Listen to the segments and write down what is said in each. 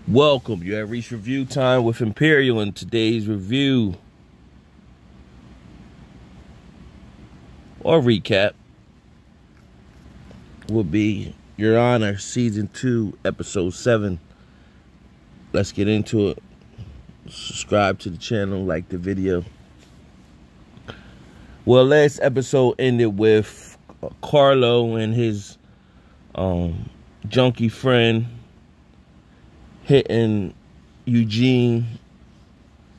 Welcome. You have reached review time with Imperial, and today's review or recap will be Your Honor Season 2, Episode 7. Let's get into it. Subscribe to the channel, like the video. Well, last episode ended with Carlo and his junkie friend hitting Eugene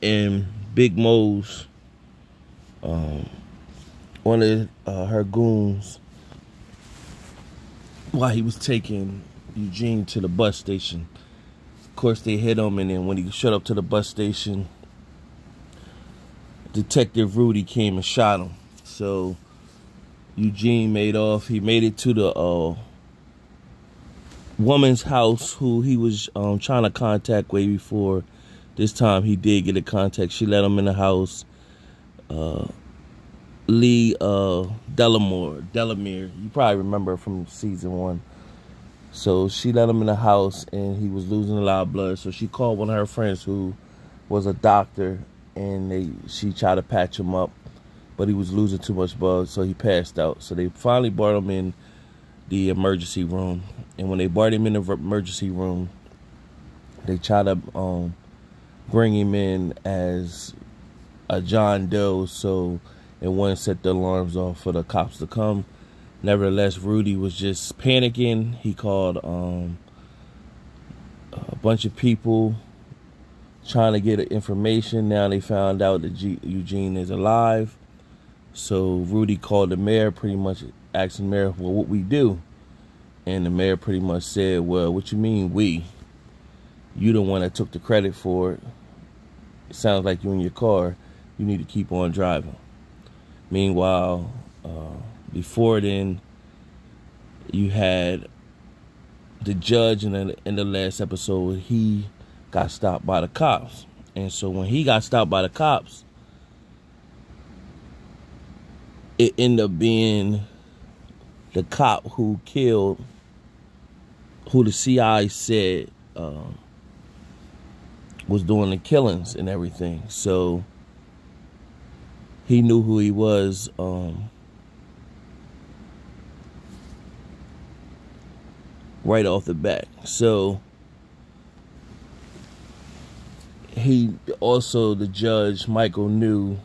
and Big Mo's, one of her goons, while he was taking Eugene to the bus station. Of course, they hit him, and then when he showed up to the bus station, Detective Rudy came and shot him. So Eugene made off. He made it to the woman's house who he was trying to contact way before. This time he did get a contact. She let him in the house. Lee Delamere, you probably remember from season 1. So she let him in the house, and he was losing a lot of blood. So she called one of her friends who was a doctor, and she tried to patch him up, but he was losing too much blood, so he passed out. So they finally brought him in the emergency room. And when they brought him in the emergency room, they tried to bring him in as a John Doe, so it wouldn't set the alarms off for the cops to come. Nevertheless, Rudy was just panicking. He called a bunch of people trying to get information. Now they found out that Eugene is alive. So Rudy called the mayor, pretty much asking the mayor, well, what we do? And the mayor pretty much said, well, what you mean we? You the one that took the credit for it. It sounds like you in your car. You need to keep on driving. Meanwhile, before then, you had the judge in the last episode. He got stopped by the cops. And so when he got stopped by the cops, it ended up being the cop who killed, who the CI said was doing the killings and everything. So he knew who he was right off the bat. So the judge, Michael, knew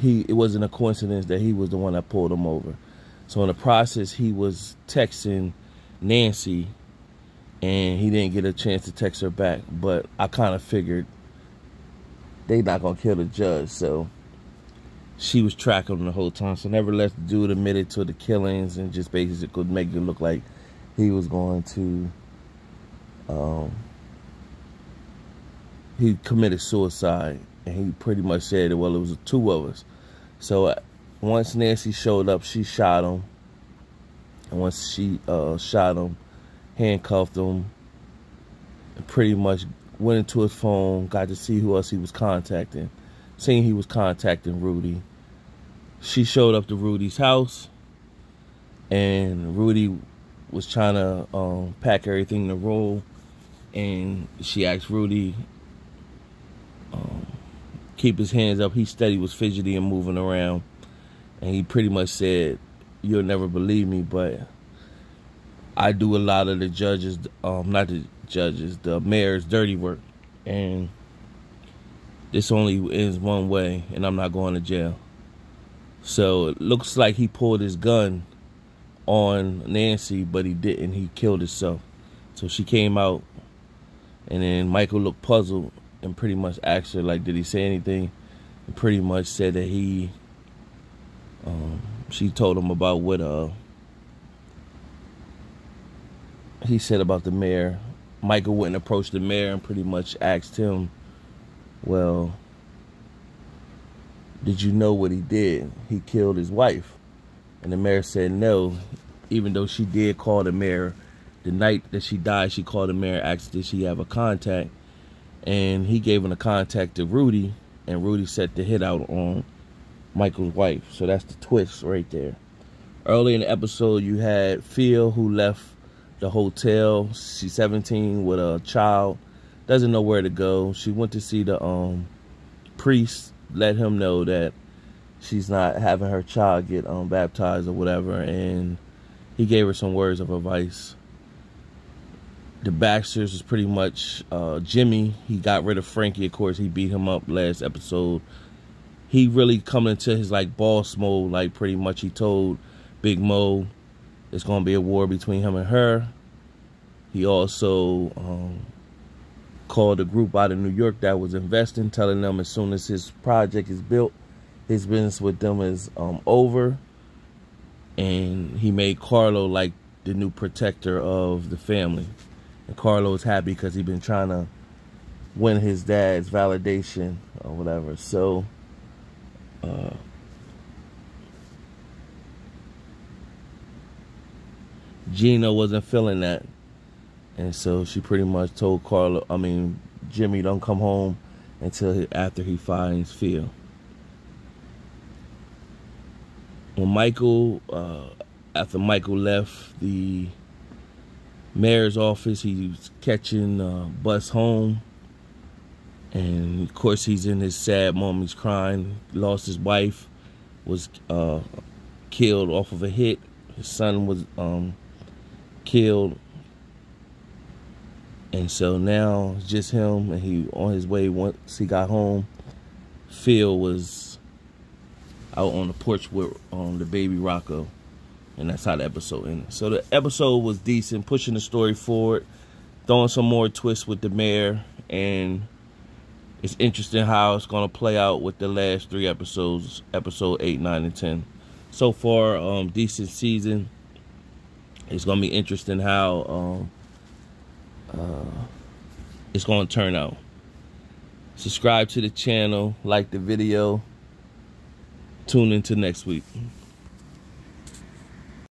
it wasn't a coincidence that he was the one that pulled him over. So in the process, he was texting Nancy, and he didn't get a chance to text her back. But I kind of figured they not going to kill the judge, so she was tracking him the whole time. So nevertheless, the dude admitted to the killings and just basically could make it look like he was going to, he committed suicide. And he pretty much said, well, it was 2 of us. So once Nancy showed up, she shot him. And once she shot him, handcuffed him, and pretty much went into his phone, got to see who else he was contacting. Seeing he was contacting Rudy. She showed up to Rudy's house, and Rudy was trying to pack everything in a roll. And she asked Rudy, keep his hands up. He steady was fidgety and moving around, and he pretty much said, you'll never believe me, but I do a lot of the judges, not the judges, the mayor's dirty work, and this only ends one way, and I'm not going to jail. So it looks like he pulled his gun on Nancy, but he didn't. He killed himself. So she came out, and then Michael looked puzzled and pretty much asked her, like, did he say anything? And pretty much said that she told him about what he said about the mayor. Michael wouldn't approach the mayor and pretty much asked him, well, did you know what he did? He killed his wife. And the mayor said no, even though she did call the mayor. The night that she died, she called the mayor, asked did she have a contact. And he gave him a contact to Rudy, and Rudy set the hit out on Michael's wife. So that's the twist right there. Early in the episode, you had Phil, who left the hotel. She's 17 with a child, doesn't know where to go. She went to see the priest, let him know that she's not having her child get baptized or whatever, and he gave her some words of advice. The Baxters is pretty much Jimmy. He got rid of Frankie. Of course, he beat him up last episode. He really coming into his like boss mode. Like pretty much he told Big Mo it's gonna be a war between him and her. He also called a group out of New York that was investing, telling them as soon as his project is built, his business with them is over. And he made Carlo like the new protector of the family. And Carlo is happy because he's been trying to win his dad's validation or whatever. So Gina wasn't feeling that, and so she pretty much told Jimmy, don't come home until after he finds Phil. When after Michael left the mayor's office, he was catching bus home, and of course he's in his sad moment. He's crying. He lost his wife, was killed off of a hit. His son was killed, and so now it's just him. And he on his way. Once he got home, Phil was out on the porch with the baby Rocco, and that's how the episode ended. So the episode was decent, pushing the story forward, throwing some more twists with the mayor, and it's interesting how it's going to play out with the last 3 episodes, episode 8, 9, and 10. So far, decent season. It's going to be interesting how it's going to turn out. Subscribe to the channel, like the video. Tune into next week.